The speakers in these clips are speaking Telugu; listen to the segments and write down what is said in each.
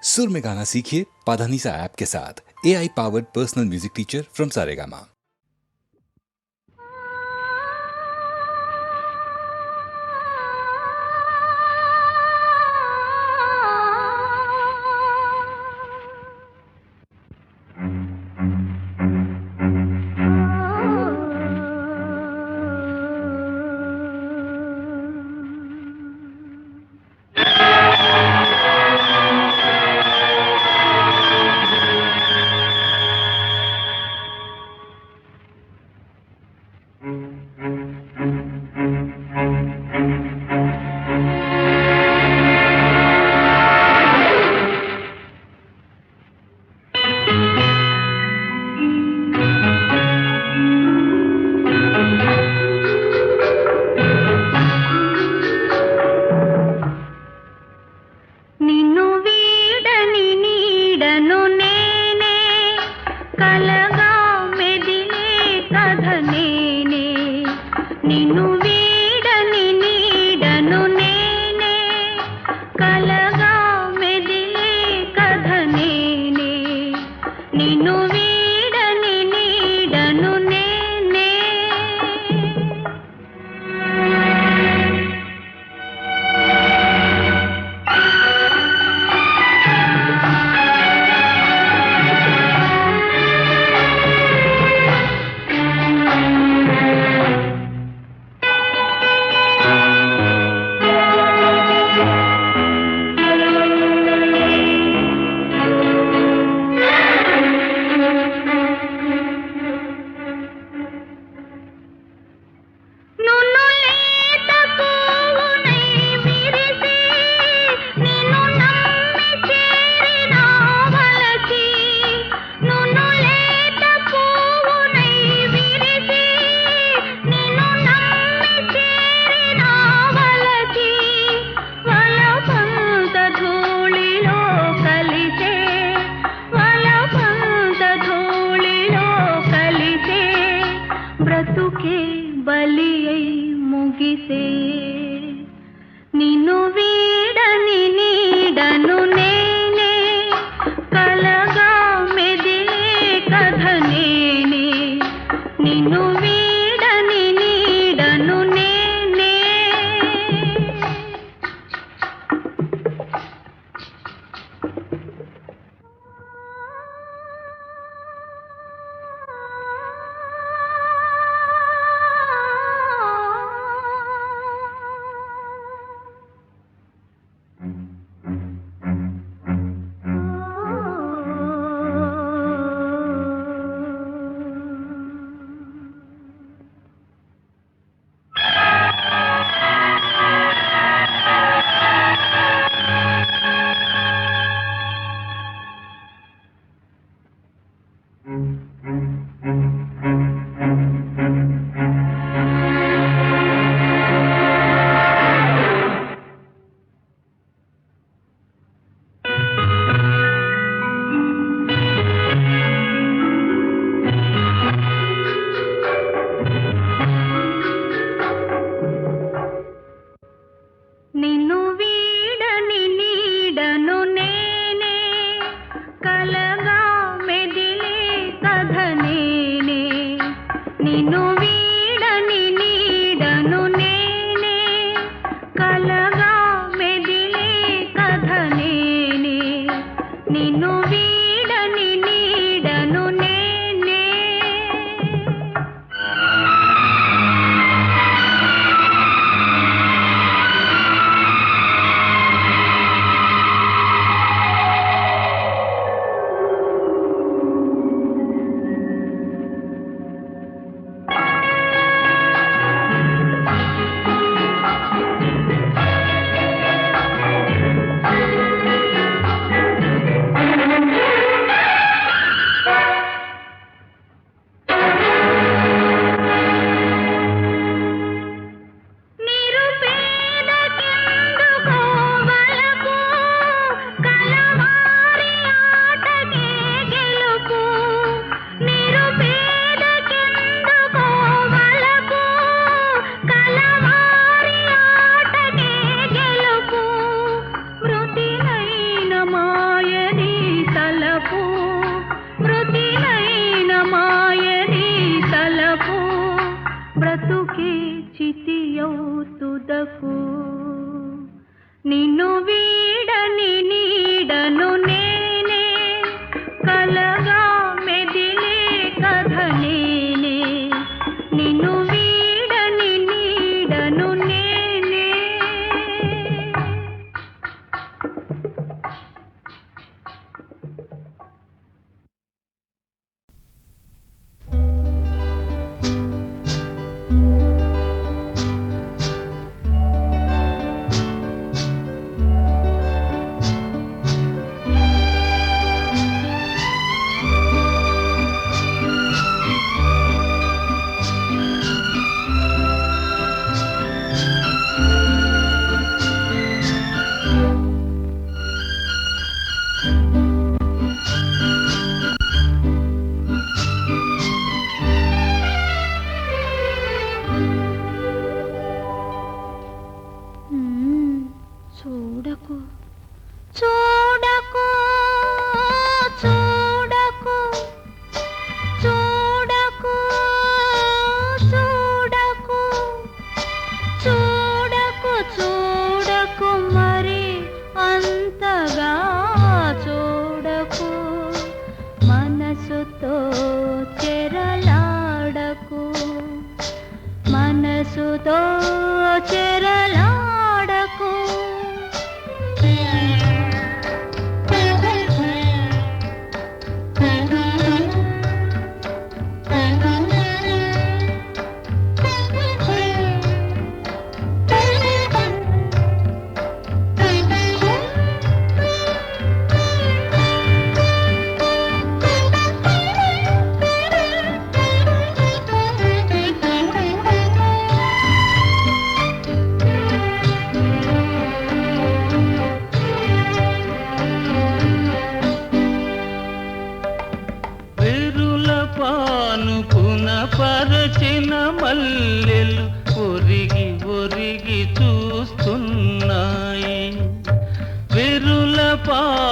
सुर में गाना सीखिए पाधानीसा ऐप के साथ। AI powered personal music teacher from Saregama.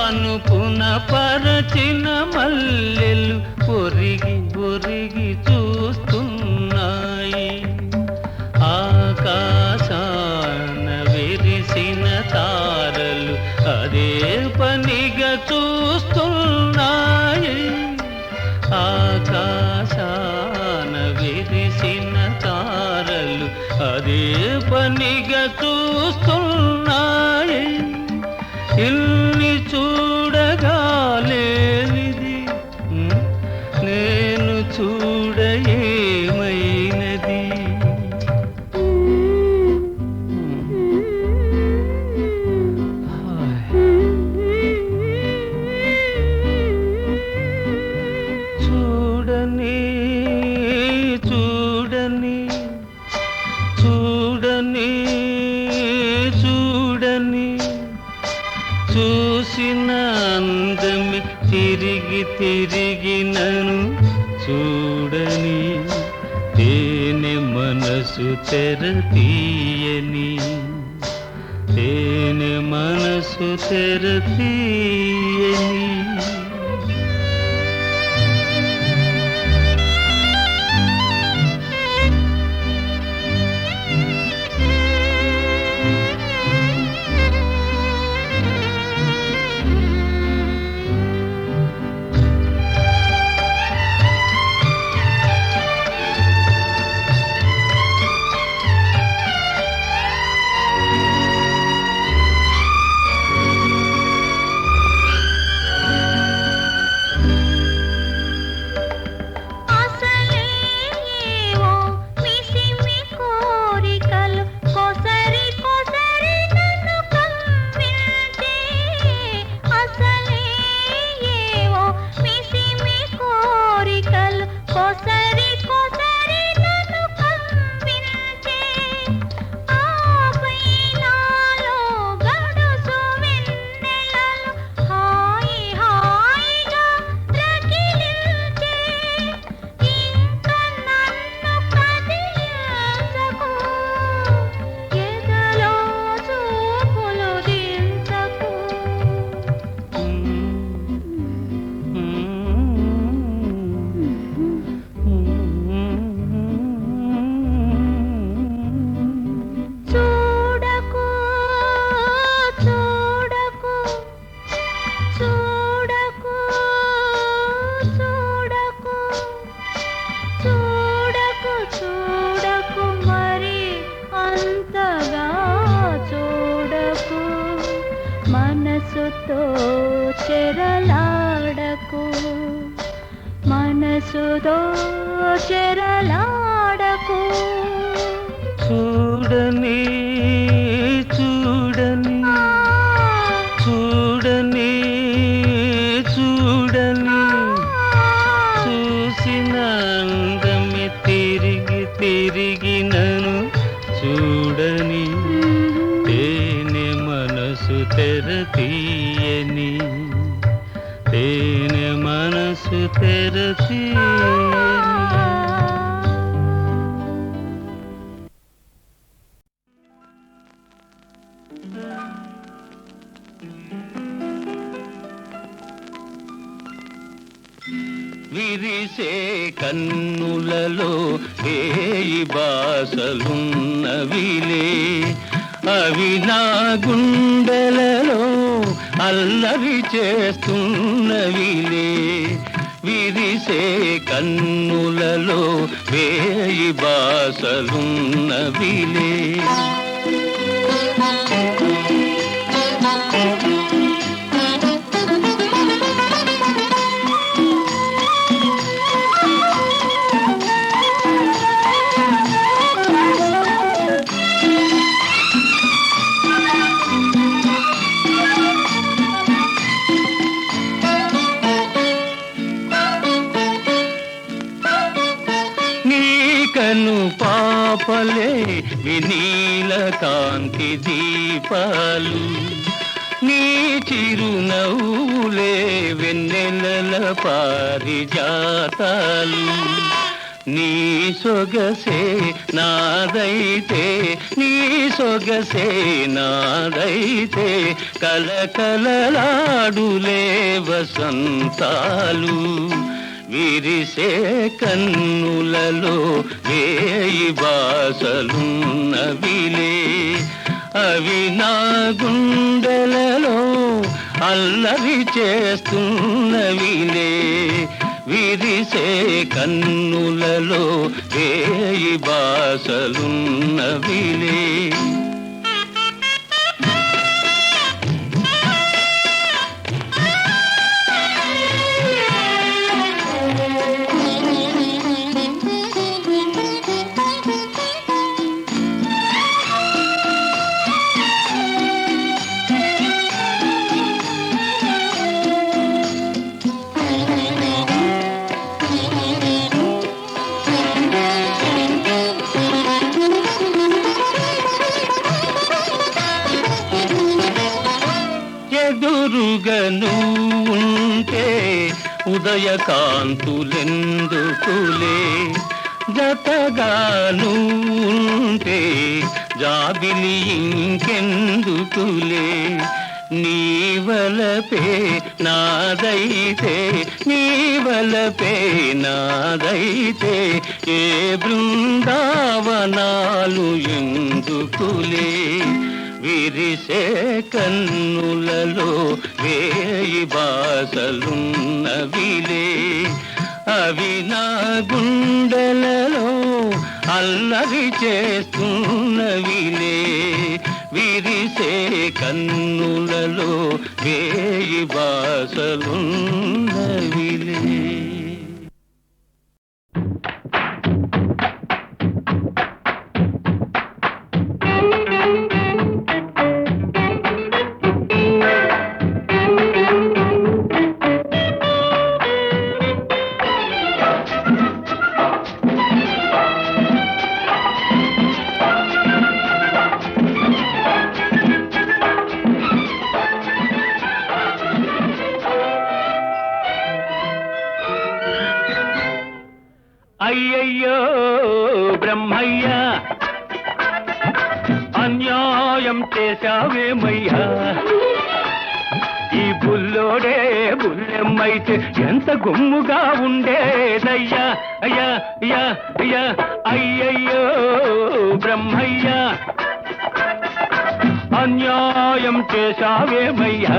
అనుకున పరచిన మల్లెలు ఒరిగి ఒరిగి చూస్తున్నాయి. ఆకాశాన విరిసిన తారలు అదే పనిగా చూస్తున్నాయి. ఆకాశాన విరిసిన తారలు అదే పనిగా చూస్తున్నాయి. ఇల్ని చూడగా లేనిది నేను చూడ ఏమైనది. చూడని చూడని చూడని చూడని చూసిన అందమి తిరిగి తిరిగి నన్ను చూడని. తేనె మనసు తెర తీయని, తేనె మనసు తెర తీయని. మనసుతో చెరలాడకు, మనసుతో చెరలాడకు. చూడని చూడని చూడని చూడని చూసిన అందమి తిరిగి తిరిగి నన్ను చూడని. తేనె మనసు తెర తీయని, తేనె మనసు తెర తీయని. విరిసే కన్నులలో వేయి బాసలున్నవిలే, అవి నా గుండెలలో అల్లరి చేస్తున్నవిలే. విరిసే కన్నులలో వేయి బాసలున్నవిలే. కను పాపలే వినీల కాంతి దీపాలు, నీ చిరునవ్వులే వెన్నెలల పారిజాతాలు. నీ సొగసే నాదైతే, నీ సొగసే నాదైతే కలకలలాడులే వసంతాలు విరిసే కన్నులలో వేయి బాసలున్నవిలే అవి నా గుండెలలో అల్లరి చేస్తున్నవిలే విరిసే కన్నులలో వేయి బాసలున్నవిలే ఎదురుగను ఉంటే ఉదయకాంతులెందుకులే జతగాను ఉంటే జాబిలి ఇంకెందుకులే నీవలపే నాదైతే నీవలపే నాదైతే ఏ బృందావనాలు ఎందుకులే విరిసే కన్నులలో వేయి బాసలున్నవిలే అవి నా గుండెలలో అల్లరి చేస్తున్నవిలే విరిసే కన్నులలో వేయి బాసలున్నవిలే అయ్యయ్యో బ్రహ్మయ్య అన్యాయం చేశావేమయ్యా ఈ బుల్లోడే బుల్లెమ్మైతే ఎంత గుమ్ముగా ఉండేదయ్యా అయ్యా అయ్యా అయ్యా అయ్యయ్యో బ్రహ్మయ్య అన్యాయం చేశావేమయ్యా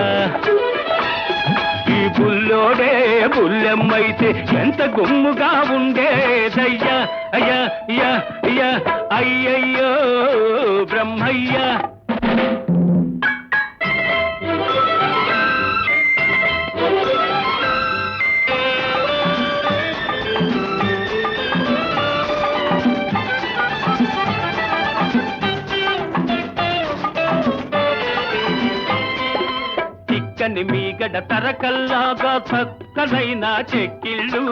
ఈ బుల్లోడే బుల్లెమ్మైతే ఎంత గుమ్ముగా ఉండేదయ్యా అయ్యా అయ్యా అయ్యా అయ్యయ్యో బ్రహ్మయ్య చిక్కని మీగడ తరకల్లాగా చక్కనైన చెక్కిళ్ళు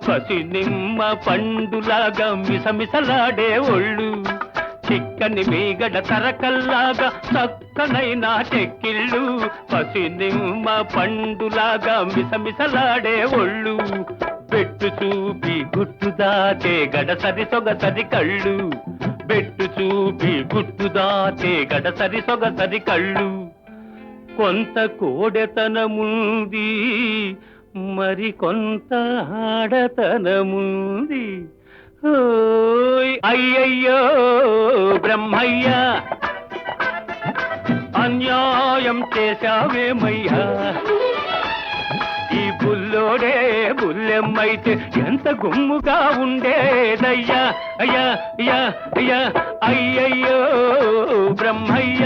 పసి నిమ్మ పండులాగా మిసమిసలాడే ఒళ్ళు చిక్కని మీగడ తరకల్లాగా చక్కనైన చెక్కిళ్ళు పసి నిమ్మ పండులాగా మిసమిసలాడే ఒళ్ళు పెట్టు చూపి గుట్టు దాచే గడసరి సొగసరి కళ్ళు పెట్టు చూపి గుట్టు దాచే గడసరి సొగసరి కళ్ళు కొంత కోడెతనముంది మరి కొంత ఆడతనముంది అయ్యయ్యో బ్రహ్మయ్య అన్యాయం చేశావేమయ్యా ఈ బుల్లోడే బుల్లెమ్మైతే ఎంత గుమ్ముగా ఉండేదయ్యా అయ్యా అయ్యా అయ్యా అయ్యయ్యో బ్రహ్మయ్య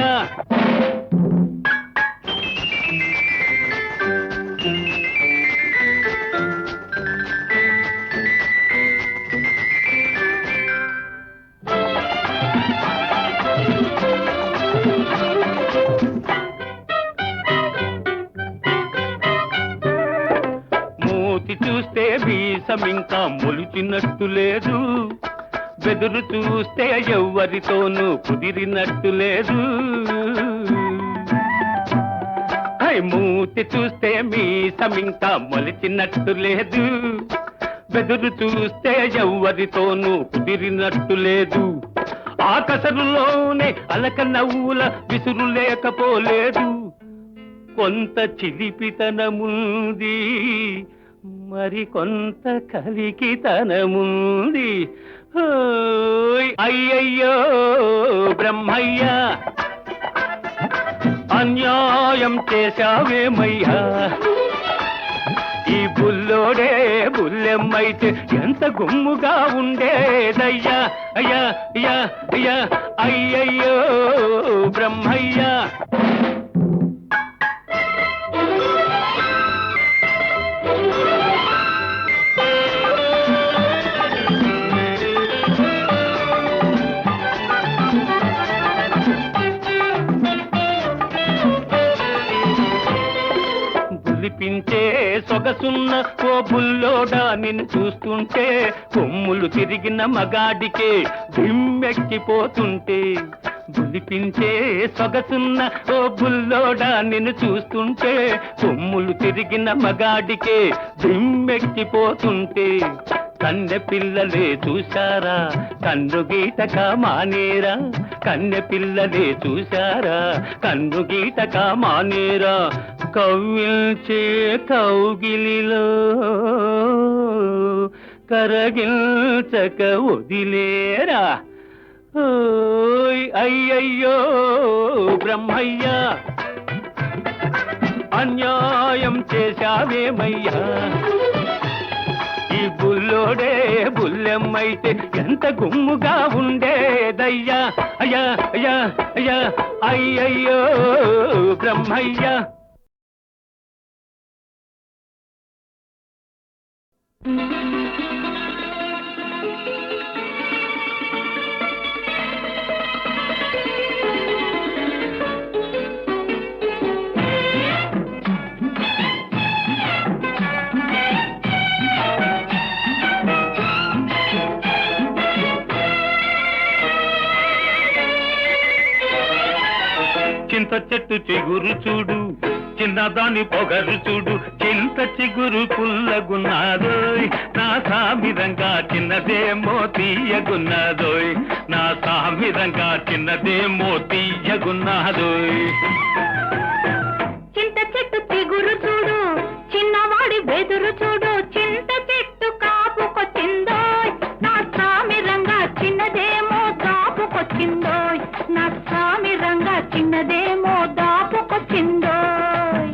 చూస్తే వీసమింకా మొలిచినట్టు లేదు బెదురు చూస్తే ఎవ్వరితోనూ కుదిరినట్టు లేదు మూతి చూస్తే మీసమింకా మొలిచినట్టు లేదు బెదురు చూస్తే ఎవ్వరితోనూ కుదిరినట్టు లేదు ఆకసరులోనే అలక నవ్వుల విసురు లేకపోలేదు కొంత చిలిపితనముంది, మరి కొంత కలికితనముంది. ఓయ్ అయ్యయ్యో బ్రహ్మయ్య, అన్యాయం చేశావేమయ్యా. ఈ బుల్లోడే బుల్లెమ్మైతే ఎంత గుమ్ముగా ఉండేదయ్యా. అయ్యా అయ్యా అయ్యా అయ్యయ్యో బ్రహ్మయ్య. పిలిపించే సొగసున్న ఓ బుల్లోడా, నిన్ను చూస్తుంటే కొమ్ములు తిరిగిన మగాడికే దిమ్మెక్కిపోతుంటే. బులిపించే సొగసున్న ఓ బుల్లోడా, నిన్ను చూస్తుంటే కొమ్ములు తిరిగిన మగాడికే దిమ్మెక్కిపోతుంటే. కన్నె పిల్లలే చూశారా కన్ను గీటక మానేరా, కన్నె పిల్లలే చూశారా కన్ను గీటక మానేరా. కవ్విల్చే కౌగిలిలో కరగిల్చక వదిలేరా. ఓయ్ అయ్యయ్యో బ్రహ్మయ్య, అన్యాయం చేశావేమయ్యా. ఈ బుల్లోడే బుల్లెమ్మైతే ఎంత గుమ్ముగా ఉండేదయ్యా. అయ్యా అయ్యా అయ్యా అయ్యయ్యో బ్రహ్మయ్య. చింత చెట్టు చిగురు చూడు, చిన్నదాని పొగరు చూడు, చింత చిగురు పుల్లగున్నాదోయ్. నా సామిరంగా చిన్నదేమో తీయగున్నాదోయ్, నా సామిరంగా చిన్నదేమో తీయగున్నాదోయ్. చింత చెట్టు చిగురు చూడు, చిన్నవాడి బెదురు చూడు, చింత చెట్టు కాపుకొచ్చిందోయ్. నా సామిరంగా చిన్నదేమో దాపుకొచ్చిందోయ్, నా సామిరంగా చిన్నదేమో దాపుకొచ్చిందోయ్.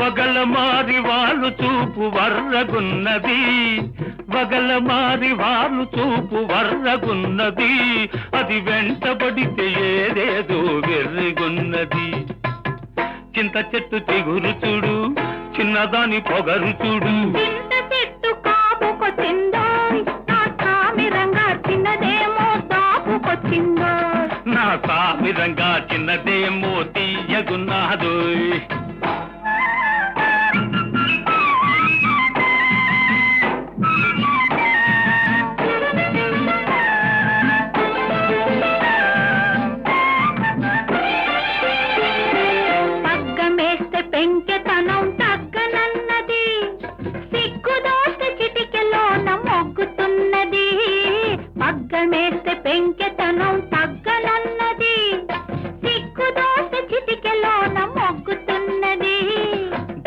వగలమారి వాళ్ళు చూపు వర్రగున్నది, వగలమారి వాళ్ళు చూపు వర్రగున్నది, అది వెంటబడితే ఏదేదో వెర్రిగున్నది. చింత చెట్టు చిగురు చూడు, చిన్నదాని పొగరు చూడు, చింత చెట్టు కాపుకొచ్చిందోయ్. నా సామిరంగా చిన్నదేమో దాపుకొచ్చిందోయ్, నా సామిరంగా చిన్నదేమో తీయగున్నాదోయ్. పగ్గమేస్తే పెంకెతనం తగ్గనన్నది, సిగ్గుదోస్తే చిటికెలోన మొగ్గుతున్నది. పగ్గమేస్తే పెంకెతనం తగ్గనన్నది, సిగ్గుదోస్తే చిటికెలోన మొగ్గుతున్నది.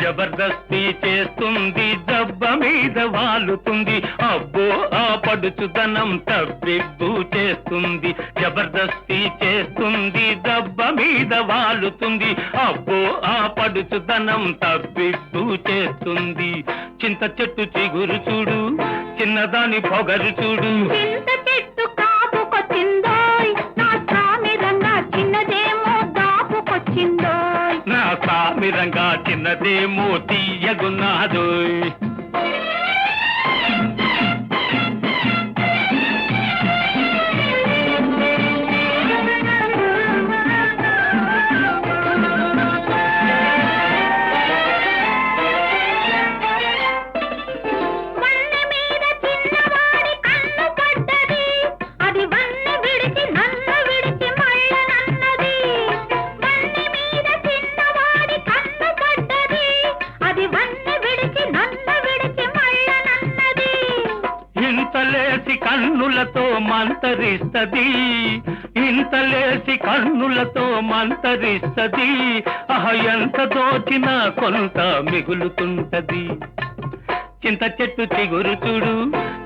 జబర్దస్తి చేస్తుంది, దెబ్బ మీద వాలుతుంది, అబ్బో ఆ పడుచుదనం తప్పిబ్బు చేస్తుంది. జబర్దస్తి చేస్తుంది, దెబ్బ మీద వాలుతుంది, అబ్బో ఆ పడుచుదనం తప్పిబ్బు చేస్తుంది. చింత చెట్టు చిగురు చూడు, చిన్నదాని పొగరు చూడు, చింత చెట్టు కాపుకొచ్చిందోయ్. నా సామిరంగా చిన్నదేమో దాపుకొచ్చిందోయ్, నా సామిరంగా చిన్నదేమో తీయగున్నాదోయ్. మంతరిస్తది, ఇంతలేసి కన్నులతో మంతరిస్తది. ఎంత దోచినా కొంత మిగులుతుంటది. చింత చెట్టు చిగురు చూడు,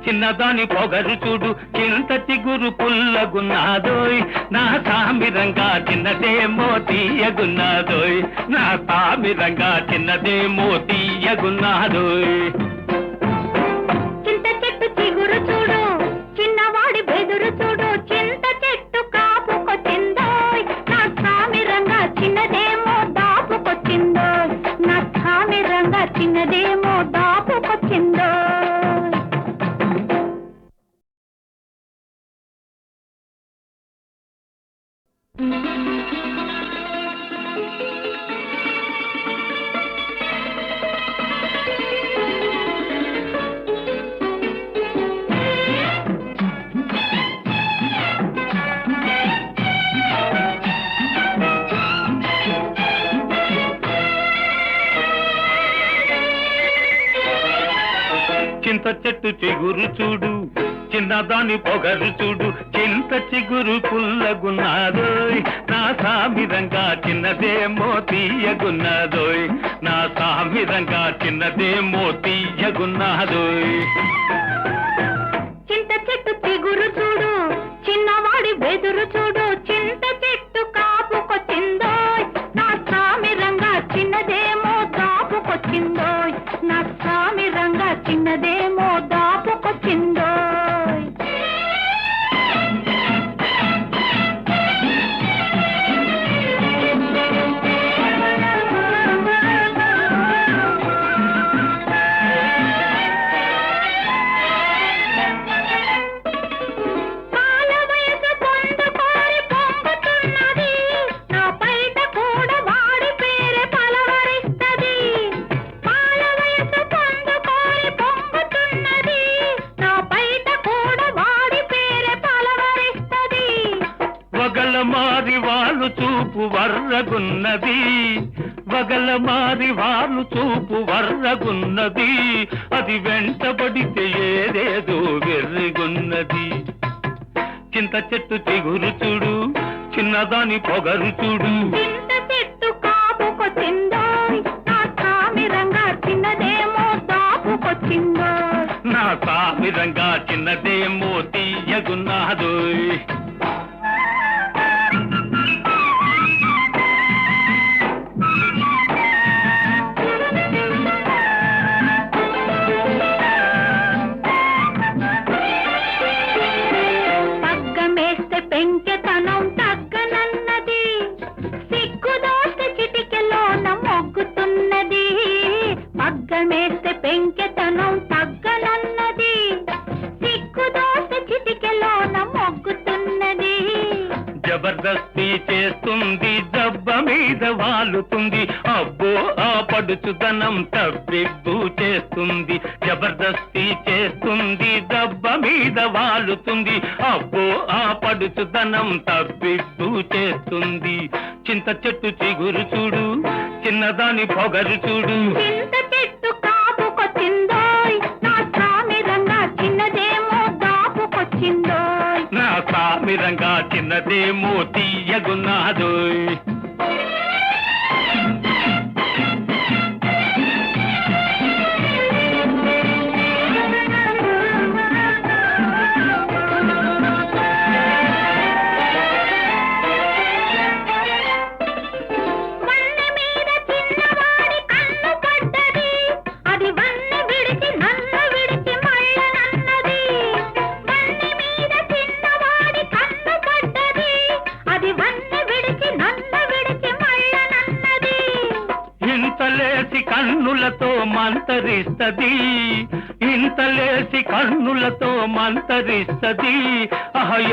చిన్నదాని పొగరు చూడు, చింత చిగురు పుల్లగున్నాదోయ్, నా సామిరంగా చిన్నదేమో తీయగున్నాదోయ్, నా సామిరంగా చిన్నదేమో తీయగున్నాదోయ్. చింత చెట్టు చిగురు చూడు, చిన్నవాడి బెదురు చూడు, చింత చెట్టు కాపుకొచ్చిందోయ్, నా సామిరంగా చిన్నదేమో దాపుకొచ్చిందోయ్, నా సామిరంగా చిన్నదేమో దాపుకొచ్చిందోయ్. చింత చెట్టు చిగురు చూడు, చిన్నదాని పొగరు చూడు, చింత చిగురు పుల్లగున్నాదోయ్, నా సామిరంగా చిన్నదేమో తీయగున్నాదోయ్, నా సామిరంగా చిన్నదేమో తీయగున్నాదోయ్. చింత చెట్టు చిగురు చూడు, చిన్నవాడి బెదురు చూడు, చింత చెట్టు కాపుకొచ్చిందోయ్, నా సామిరంగా చిన్నదేమో దాపుకొచ్చిందోయ్, నా సామిరంగా చిన్నదేమో దాపుకొచ్చిందోయ్. పాల వయసు పొందుకోరి పొంగుతున్నది, నా పైట కూడా వాడి పేరే పలవరిస్తది. పాల వయసు పొందుకోరి పొంగుతున్నది, నా పైట కూడా వాడి పేరే పలవరిస్తది. వగల మారి వాళ్ళు చూపు వర్రగున్నది, వగల మారి వాళ్ళు చూపు వర్రగున్నది, అది వెంటబడితే ఏదేదో వెర్రిగున్నది. చింత చెట్టు చిగురు చూడు, చిన్నదాని పొగరు చూడు, చింత చెట్టు కాపుకొచ్చిందోయ్, నా సామిరంగా చిన్నదేమో దాపుకొచ్చిందోయ్. నా సామిరంగా చిన్నదేమో తీయగున్నాదోయ్. పగ్గమేస్తే పెంకెతనం తగ్గనన్నది, సిగ్గుదోస్తే చిటికెలోన మొగ్గుతున్నది. పగ్గమేస్తే పెంకెతనం తగ్గనన్నది, సిగ్గుదోస్తే చిటికెలోన మొగ్గుతున్నది. జబర్దస్తి చేస్తుంది, దెబ్బ మీద వాలుతుంది, అబ్బో ఆ పడుచుదనం తవ్విబ్బు చేస్తుంది. జబర్దస్తి చేస్తుంది, దెబ్బ మీద వాలుతుంది, అబ్బో ఆ పడుచుదనం తవ్విబ్బు చేస్తుంది. చింత చెట్టు చిగురు చూడు, చిన్నదాని పొగరు చూడు, చింత చెట్టు కాపుకొచ్చిందోయ్, నా సామిరంగా చిన్నదేమో దాపుకొచ్చిందోయ్. నా సామిరంగా చిన్నదేమో తీయగున్నాదోయ్. వన్నె మీద చిన్నవాడి కన్ను పడ్డది, అది వన్నె విడిచి నన్ను విడిచి మళ్ళనన్నది. వన్నె మీద చిన్నవాడి కన్ను పడ్డది, అది వన్నె విడిచి నన్ను విడిచి మళ్ళనన్నది. ఇంతలేసి కన్నులతో మంతరిస్తది, ఇంతలేసి కన్నులతో మంతరిస్తది,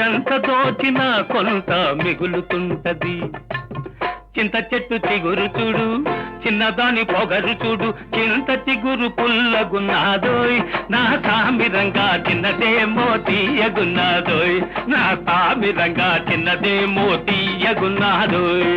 ఎంత దోచినా కొంత మిగులుతుంటది. చింత చెట్టు చిగురు చూడు, చిన్నదాని పొగరు చూడు, చింత చిగురు పుల్లగున్నాదోయ్, నా సామిరంగా చిన్నదేమో తీయగున్నాదోయ్, నా సామిరంగా చిన్నదేమో తీయగున్నాదోయ్.